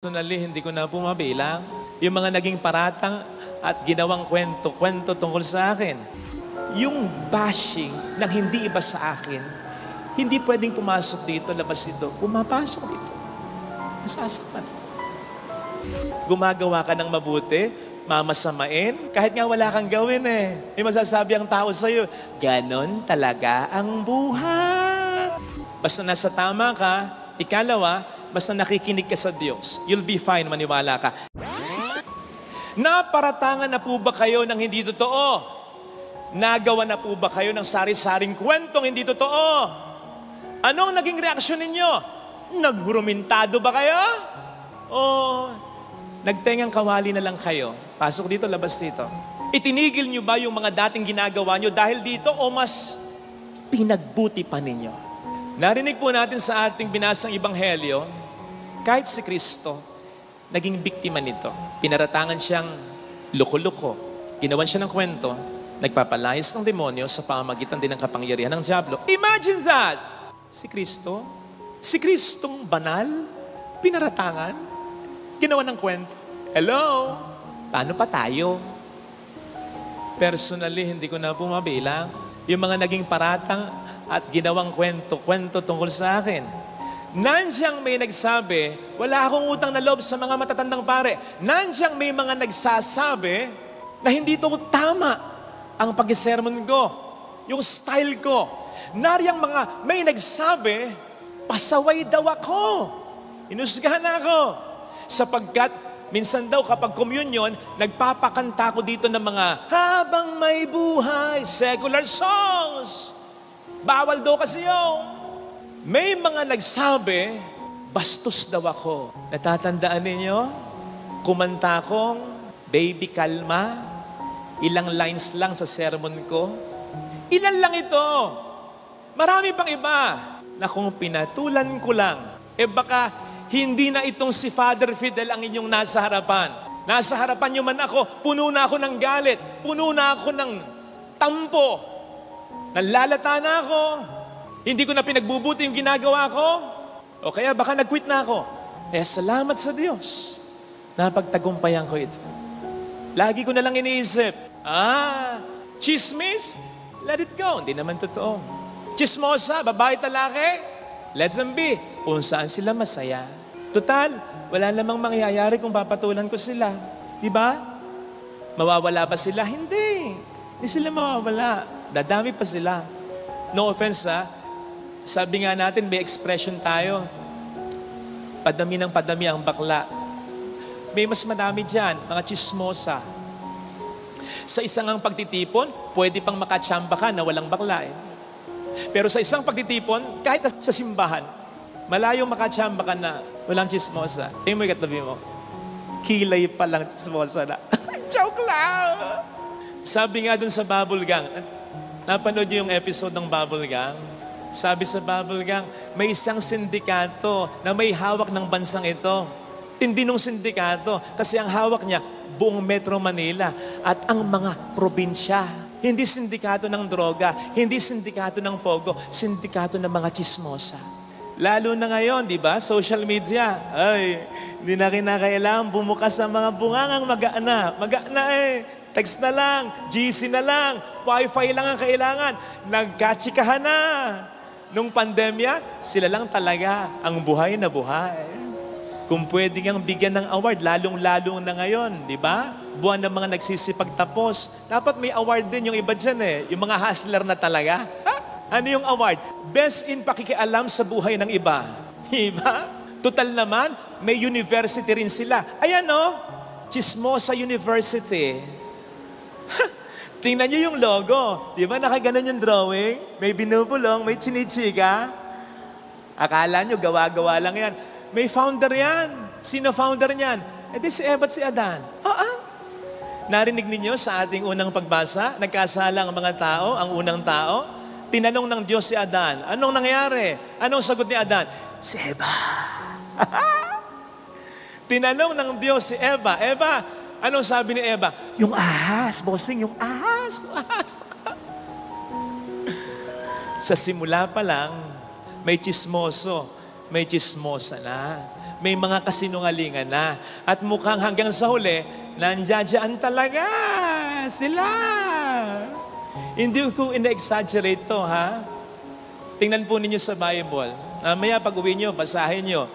Personally, hindi ko na po mabilang yung mga naging paratang at ginawang kwento tungkol sa akin. Yung bashing ng hindi iba sa akin, hindi pwedeng pumasok dito, labas dito. Pumapasok dito. Nasasaktan. Gumagawa ka ng mabuti, mamasamain, kahit nga wala kang gawin eh. May masasabi ang tao sa'yo, ganon talaga ang buhay. Basta nasa tama ka, ikalawa, basta nakikinig ka sa Diyos, you'll be fine, maniwala ka. Naparatangan na po ba kayo ng hindi totoo? Nagawa na po ba kayo ng sari-saring kwentong hindi totoo? Anong naging reaksyon ninyo? Naghurumintado ba kayo? O nagtengang kawali na lang kayo? Pasok dito, labas dito. Itinigil nyo ba yung mga dating ginagawa nyo dahil dito o mas pinagbuti pa ninyo? Narinig po natin sa ating binasang Ebanghelyo, kahit si Kristo, naging biktima nito. Pinaratangan siyang loko-loko. Ginawan siya ng kwento, nagpapalayas ng demonyo sa pamamagitan din ng kapangyarihan ng Diablo. Imagine that! Si Kristo, si Kristong banal, pinaratangan, ginawa ng kwento. Hello? Paano pa tayo? Personally, hindi ko na po mabilang yung mga naging paratang at ginawang kwento tungkol sa akin. Nandiyan may nagsabi, wala akong utang na loob sa mga matatandang pare. Nandiyan may mga nagsasabi na hindi ito tama ang pag-sermon ko, yung style ko. Nariyang mga may nagsabi, pasaway daw ako. Inusgahan ako. Sapagkat minsan daw kapag communion, nagpapakanta ko dito ng mga habang may buhay, secular songs. Bawal daw kasi yun. May mga nagsabi, bastos daw ako. Natatandaan ninyo? Kumanta kong, baby kalma, ilang lines lang sa sermon ko. Ilan lang ito. Marami pang iba na kung pinatulan ko lang, baka hindi na itong si Father Fidel ang inyong nasa harapan. Nasa harapan nyo man ako, puno na ako ng galit, puno na ako ng tampo. Nalalata na ako. Hindi ko na pinagbubuti yung ginagawa ko. O kaya baka nag-quit na ako. Kaya salamat sa Diyos. Napagtagumpayan ko ito. Lagi ko na lang iniisip, chismis? Let it go. Hindi naman totoo. Chismosa, babae talaki? Let them be. Kung saan sila masaya. Total, wala namang mangyayari kung papatulan ko sila. Diba? Mawawala ba sila? Hindi. Hindi sila mawawala. Dadami pa sila. No offense sabi nga natin may expression tayo. Padami ng padami ang bakla. May mas madami dyan, mga chismosa. Sa isang ang pagtitipon, pwede pang makachamba ka na walang bakla eh. Pero sa isang pagtitipon, kahit sa simbahan, malayong makachamba ka na walang chismosa. Tingin mo yung katabi mo, kilay pa lang chismosa na. Joke lang! Sabi nga dun sa Bubble Gang, napanood niyo yung episode ng Bubble Gang? Sabi sa Bubble Gang, may isang sindikato na may hawak ng bansang ito. Tindi nung sindikato kasi ang hawak niya buong Metro Manila at ang mga probinsya. Hindi sindikato ng droga, hindi sindikato ng pogo, sindikato ng mga chismosa. Lalo na ngayon, di ba? Social media. Ay, hindi na kinakailangan bumukas sa mga bungangang mag-ana eh. Text na lang, GC na lang, Wi-Fi lang ang kailangan. Nagkatsikahan na. Nung pandemya, sila lang talaga ang buhay na buhay. Kung pwede ngang bigyan ng award, lalong-lalong na ngayon, di ba? Buwan ng mga nagsisipagtapos. Dapat may award din yung iba dyan eh. Yung mga hustler na talaga. Ano yung award? Best in pakikialam sa buhay ng iba. Diba? Total naman, may university rin sila. Ayan o, Chismosa University. Tingnan niyo yung logo. Di ba nakaganon yung drawing? May binubulong, may chinichika. Akala nyo, gawa-gawa lang yan. May founder yan. Sino founder niyan? Di si Eva at si Adan. Narinig ninyo sa ating unang pagbasa, nagkasala ang mga tao, ang unang tao. Tinanong ng Diyos si Adan, anong nangyari? Anong sagot ni Adan? Si Eva. Tinanong ng Diyos si Eva, Eva, anong sabi ni Eva? Yung ahas, bossing, yung ahas. Sa simula pa lang, may chismoso, may chismosa na. may mga kasinungalingan na. At mukhang hanggang sa huli, nandiyan talaga sila. Hindi ko ina-exaggerate to, ha? Tingnan po ninyo sa Bible. Maya pag-uwi nyo, basahin nyo.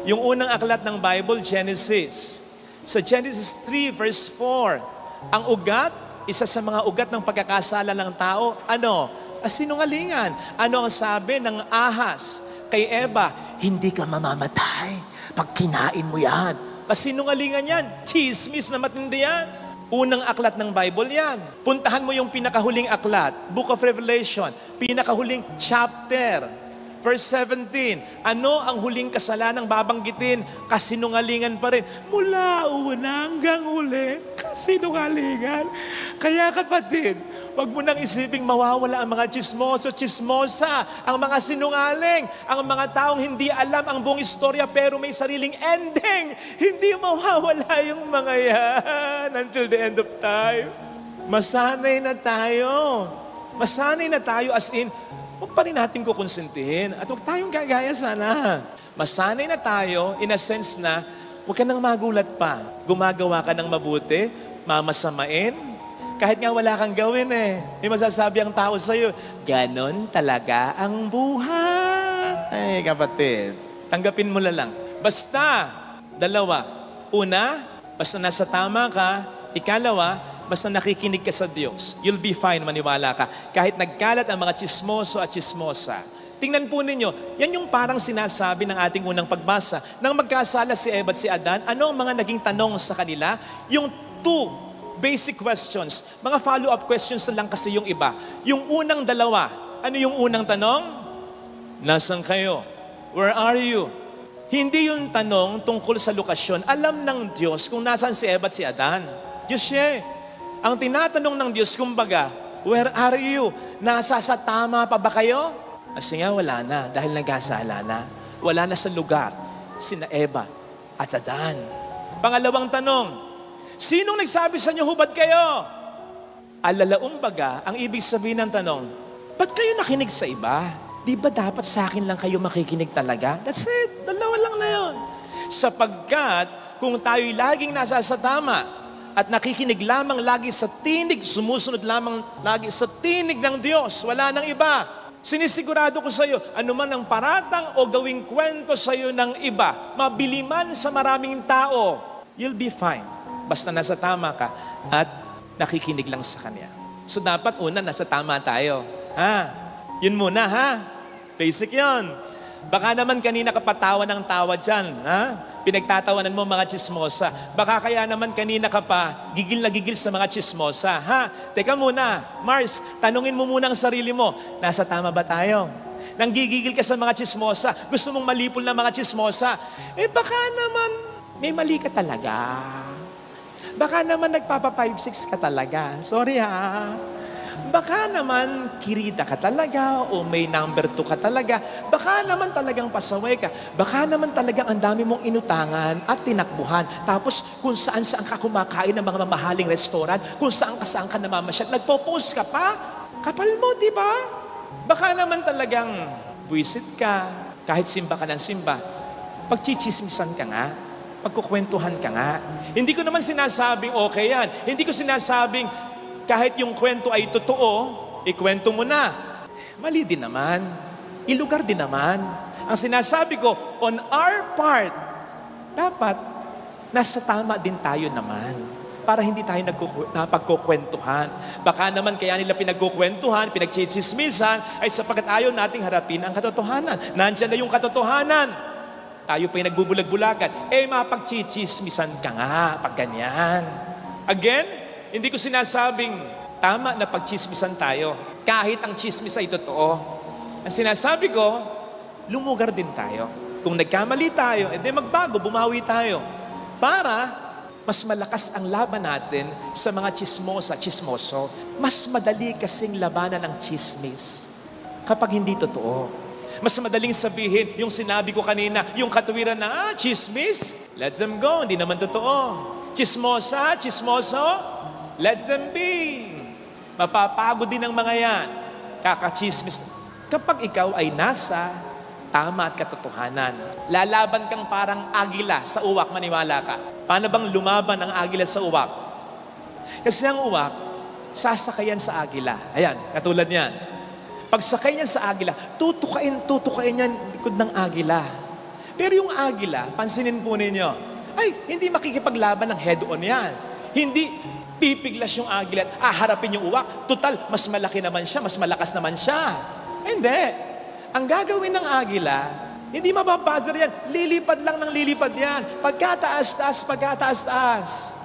Yung unang aklat ng Bible, Genesis. Sa Genesis 3 verse 4, ang ugat, isa sa mga ugat ng pagkakasala ng tao, ano? Sinungalingan. Ano ang sabi ng ahas kay Eva? Hindi ka mamamatay pag kinain mo yan. Kasinungalingan yan. Chismis na matindi yan. Unang aklat ng Bible yan. Puntahan mo yung pinakahuling aklat, Book of Revelation, pinakahuling chapter, verse 17. Ano ang huling kasalanang babanggitin? Kasinungalingan pa rin. Mula una hanggang huli, kasinungalingan. Kaya kapatid, huwag mo nang isiping mawawala ang mga chismoso, chismosa, ang mga sinungaling, ang mga taong hindi alam ang buong istorya pero may sariling ending. Hindi mawawala yung mga yan until the end of time. Masanay na tayo. Masanay na tayo as in, huwag pa rin natin kukonsintihin at huwag tayong gagaya sana. Masanay na tayo in a sense na huwag ka nang magulat pa. Gumagawa ka ng mabuti, mamasamain, kahit nga wala kang gawin eh. May masasabi ang tao sa'yo, ganon talaga ang buhay. Ay, kapatid, tanggapin mo na lang. Basta, dalawa. Una, basta nasa tama ka. Ikalawa, basta nakikinig ka sa Diyos. You'll be fine, maniwala ka. Kahit nagkalat ang mga chismoso at chismosa. Tingnan po ninyo, yan yung parang sinasabi ng ating unang pagbasa. Nang magkasala si Eva at si Adan, ano ang mga naging tanong sa kanila? Yung two basic questions. Mga follow-up questions na lang kasi yung iba. Yung unang dalawa, ano yung unang tanong? Nasaan kayo? Where are you? Hindi yung tanong tungkol sa lokasyon. Alam ng Diyos kung nasaan si Eva at si Adan. Diyos siya. Ang tinatanong ng Diyos, kumbaga, where are you? Nasa sa tama pa ba kayo? Kasi nga wala na dahil nagkasala na. Wala na sa lugar sina Eva at Adan. Pangalawang tanong, sinong nagsabi sa inyo, hubad kayo? Alalaumbaga, ang ibig sabihin ng tanong, ba't kayo nakinig sa iba? Di ba dapat sa akin lang kayo makikinig talaga? That's it. Dalawa lang na yun. Sapagkat, kung tayo'y laging nasa sa tama at nakikinig lamang lagi sa tinig, sumusunod lamang lagi sa tinig ng Diyos, wala nang iba. Sinisigurado ko sa iyo, anuman ang paratang o gawing kwento sa iyo ng iba, mabili man sa maraming tao, you'll be fine. Basta nasa tama ka at nakikinig lang sa Kanya. So dapat una, nasa tama tayo. Yun muna, Basic yun. Baka naman kanina ka patawa ng tawa dyan, Pinagtatawanan mo mga chismosa. Baka kaya naman kanina ka pa gigil na gigil sa mga chismosa, Teka muna, Mars, tanungin mo muna ang sarili mo, nasa tama ba tayo? Nang gigigil ka sa mga chismosa, gusto mong malipol na mga chismosa, baka naman may mali ka talaga. Baka naman nagpapa 5-6 ka talaga. Sorry Baka naman kirita ka talaga o may number 2 ka talaga. Baka naman talagang pasaway ka. Baka naman talagang ang dami mong inutangan at tinakbuhan. Tapos kung saan-saan ka kumakain ng mga mamahaling restaurant, kung saan ka namamasyal, nagpo-post ka pa. Kapal mo, di ba? Baka naman talagang buwisit ka. Kahit simba ka ng simba. Pagchichismisan ka nga. Pagkukwentuhan ka nga. Hindi ko naman sinasabing okay yan. Hindi ko sinasabing kahit yung kwento ay totoo, ikwento mo na. Mali din naman. Ilugar din naman. Ang sinasabi ko, on our part, dapat nasa tama din tayo naman. Para hindi tayo napagkukwentuhan. Baka naman kaya nila pinagkukwentuhan, pinagchichismisan, ay sapagkat ayaw nating harapin ang katotohanan. Nandiyan na yung katotohanan. Tayo pa'y nagbubulag-bulagan. Mapagchichismisan ka nga pag ganyan. Again, hindi ko sinasabing tama na pagchismisan tayo. Kahit ang chismis ay totoo. Ang sinasabi ko, lumugar din tayo. Kung nagkamali tayo, magbago, bumawi tayo. Para mas malakas ang laban natin sa mga chismoso. Mas madali kasing labanan ng chismis kapag hindi totoo. Mas madaling sabihin yung sinabi ko kanina, yung katuwiran na, chismis, let them go, hindi naman totoo. Chismoso, let them be. Mapapagod din ang mga yan. Kakachismis. Kapag ikaw ay nasa tama at katotohanan. Lalaban kang parang agila sa uwak, maniwala ka. Paano bang lumaban ang agila sa uwak? Kasi ang uwak, sasakayan sa agila. Ayan, katulad niyan. Pag sakay niya sa agila, tutukain niya likod ng agila. Pero yung agila, pansinin po ninyo, ay, hindi makikipaglaban ng head-on yan. Hindi pipiglas yung agila at harapin yung uwak. Total, mas malaki naman siya, mas malakas naman siya. Hindi. Ang gagawin ng agila, hindi mababuzzer yan. Lilipad lang ng lilipad yan. Pagkataas-taas.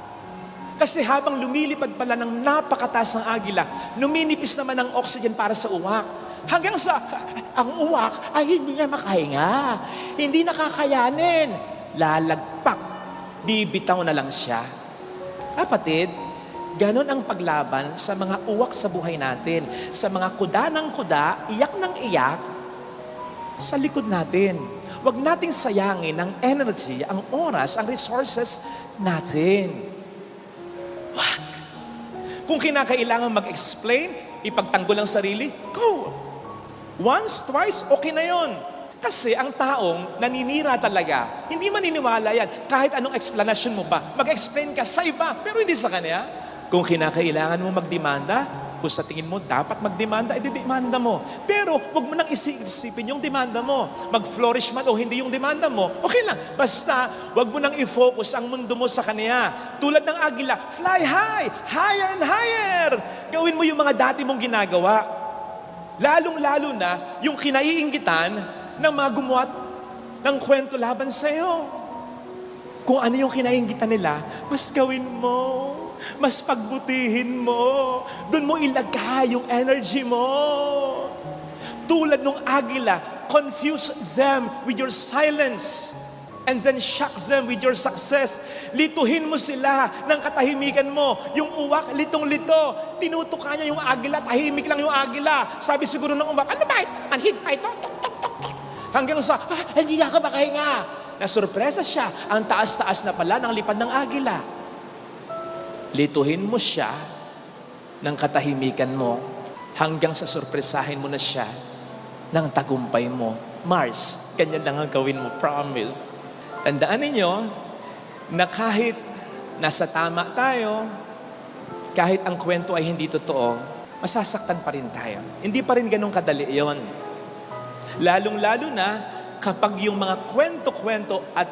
Kasi habang lumilipad pala ng napakataas ng agila, numinipis naman ang oxygen para sa uwak. Hanggang sa ang uwak ay hindi niya makahinga. Hindi nakakayanin. Lalagpak. Bibitaw na lang siya. Kapatid, ganon ang paglaban sa mga uwak sa buhay natin. Sa mga kuda ng kuda, iyak ng iyak, sa likod natin. Huwag nating sayangin ang energy, ang oras, ang resources natin. Wag. Kung kinakailangan mag-explain, ipagtanggol ang sarili, go. Once, twice, okay na yon. Kasi ang taong naninira talaga, hindi maniniwala yan. Kahit anong explanation mo pa, mag-explain ka sa iba, pero hindi sa kanya. Kung kinakailangan mo magdemanda, kung sa tingin mo dapat magdemanda, demanda mo. Pero wag mo nang isipin yung demanda mo. Mag-flourish man o hindi yung demanda mo, okay lang. Basta wag mo nang i-focus ang mundo mo sa kanya. Tulad ng agila, fly high, higher and higher. Gawin mo yung mga dati mong ginagawa. Lalong-lalo na yung kinaiinggitan ng mga gumawa ng kwento laban sa'yo. Kung ano yung kinaiinggitan nila, mas gawin mo. Mas pagbutihin mo. Doon mo ilagay yung energy mo. Tulad nung agila, confuse them with your silence and then shock them with your success. Lituhin mo sila ng katahimikan mo. Yung uwak, litong-lito. Tinutuka niya yung agila, tahimik lang yung agila. Sabi siguro ng uwak, ano ba? Manhid pa ito? Hanggang sa, hindi na ka makahinga. Nasurpresa siya. Ang taas-taas na pala ng lipad ng agila. Lituhin mo siya ng katahimikan mo hanggang sa surpresahin mo na siya ng tagumpay mo. Mars, ganyan lang ang gawin mo, promise. Tandaan ninyo na kahit nasa tama tayo, kahit ang kwento ay hindi totoo, masasaktan pa rin tayo. Hindi pa rin ganun kadali yon. Lalong-lalo na kapag yung mga kwento-kwento at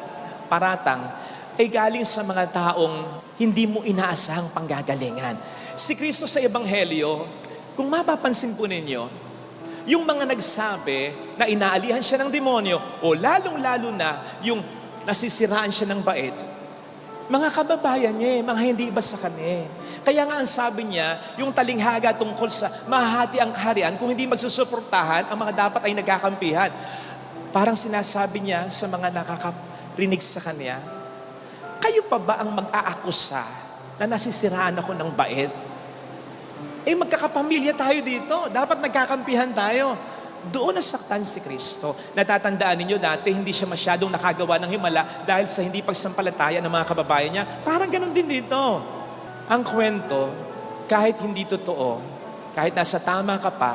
paratang ay galing sa mga taong hindi mo inaasahang panggagalingan. Si Kristo sa Ebanghelyo, kung mapapansin po ninyo, yung mga nagsabi na inaalihan siya ng demonyo o lalong-lalo na yung nasisiraan siya ng bait, mga kababayan niya, mga hindi iba sa kanya. Kaya nga ang sabi niya, yung talinghaga tungkol sa mahati ang kaharian, kung hindi magsusuportahan, ang mga dapat ay nagkakampihan. Parang sinasabi niya sa mga nakakarinig sa kanya, kayo pa ba ang mag-aakusa na nasisiraan ako ng bait? Magkakapamilya tayo dito. Dapat nagkakampihan tayo. Doon nasaktan si Kristo. Natatandaan ninyo dati, hindi siya masyadong nakagawa ng himala dahil sa hindi pagsampalataya ng mga kababayan niya. Parang ganun din dito. Ang kwento, kahit hindi totoo, kahit nasa tama ka pa,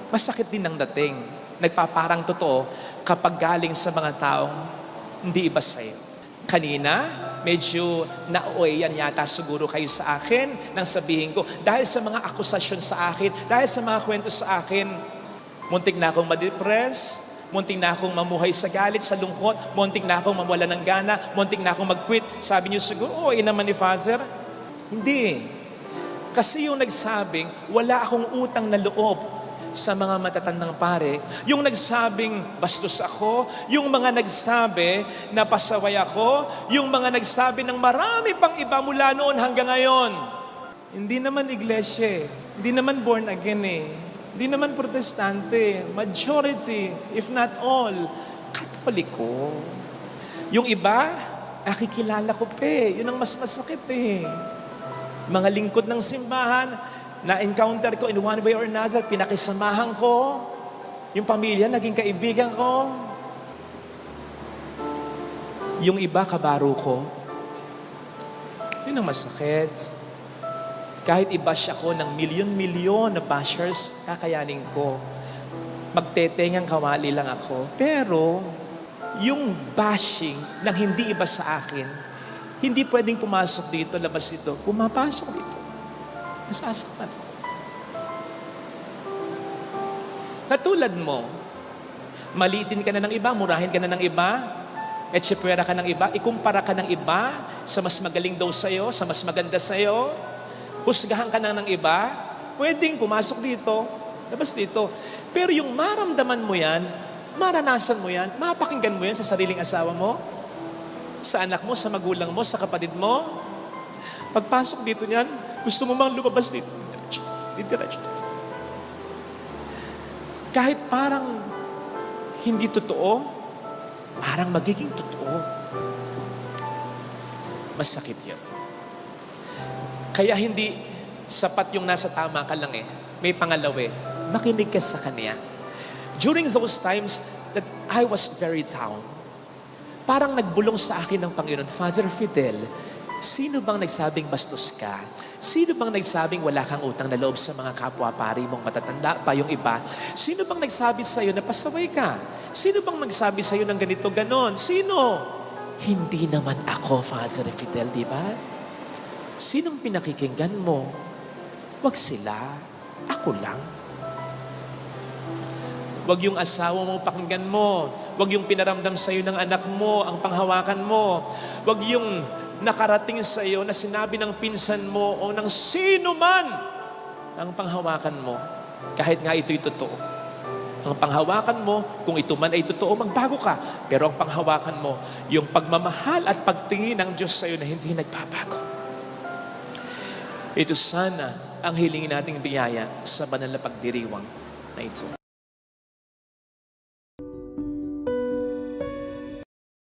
masakit din ang dating. Nagpaparang totoo kapag galing sa mga taong hindi iba sa'yo. Kanina, medyo nauwayan yata siguro kayo sa akin nang sabihin ko, dahil sa mga akusasyon sa akin, dahil sa mga kwento sa akin, muntik na akong ma-depress, muntik na akong mamuhay sa galit, sa lungkot, muntik na akong mawala ng gana, muntik na akong mag-quit. Sabi niyo siguro, naman ni Father. Hindi. Kasi yung nagsabing, wala akong utang na loob sa mga matatandang pare, yung nagsabing bastos ako, yung mga nagsabi na pasaway ako, yung mga nagsabi ng marami pang iba mula noon hanggang ngayon. Hindi naman iglesia, hindi naman born again hindi naman protestante, majority, if not all, Katoliko. Yung iba, nakikilala ko yun ang mas masakit Mga lingkod ng simbahan, na-encounter ko in one way or another, pinakisamahan ko, yung pamilya, naging kaibigan ko. Yung iba, kabaro ko. Yun ang masakit. Kahit i-bash ako ng milyon-milyon na bashers, kakayanin ko. magtetengang kawali lang ako. Pero, yung bashing ng hindi iba sa akin, hindi pwedeng pumasok dito, labas dito. Pumapasok dito. Nasasaktan ako. Katulad mo, maliitin ka na ng iba, murahin ka na ng iba, etsipwera ka ng iba, ikumpara ka ng iba sa mas magaling daw sa'yo, sa mas maganda sa'yo, husgahan ka na ng iba, pwedeng pumasok dito, labas dito. Pero yung maramdaman mo yan, maranasan mo yan, mapakinggan mo yan sa sariling asawa mo, sa anak mo, sa magulang mo, sa kapatid mo. Pagpasok dito niyan, gusto mo mang lumabas dito. Diretso. Kahit parang hindi totoo, parang magiging totoo. Masakit yun. Kaya hindi sapat yung nasa tama ka lang eh. May pangalawa eh. Makinig ka sa Kanya. During those times that I was very down, parang nagbulong sa akin ng Panginoon, Father Fidel, sino bang nagsabing bastos ka? Sino bang nagsabing wala kang utang na loob sa mga kapwa-pari mong matatanda pa yung iba? Sino bang nagsabi sa iyo na pasaway ka? Sino bang nagsabi sa iyo ng ganito, ganon? Sino? Hindi naman ako, Father Fidel, di ba? Sinong pinakikinggan mo? Wag sila. Ako lang. Wag yung asawa mo pakinggan mo. Wag yung pinaramdam sa iyo ng anak mo, ang panghawakan mo. Wag yung nakarating sa iyo na sinabi ng pinsan mo o ng sino man ang panghawakan mo. Kahit nga ito'y totoo. Ang panghawakan mo, kung ito man ay totoo, magbago ka. Pero ang panghawakan mo, yung pagmamahal at pagtingin ng Diyos sa iyo na hindi nagbabago. Ito sana ang hilingin nating biyaya sa banal na pagdiriwang na ito.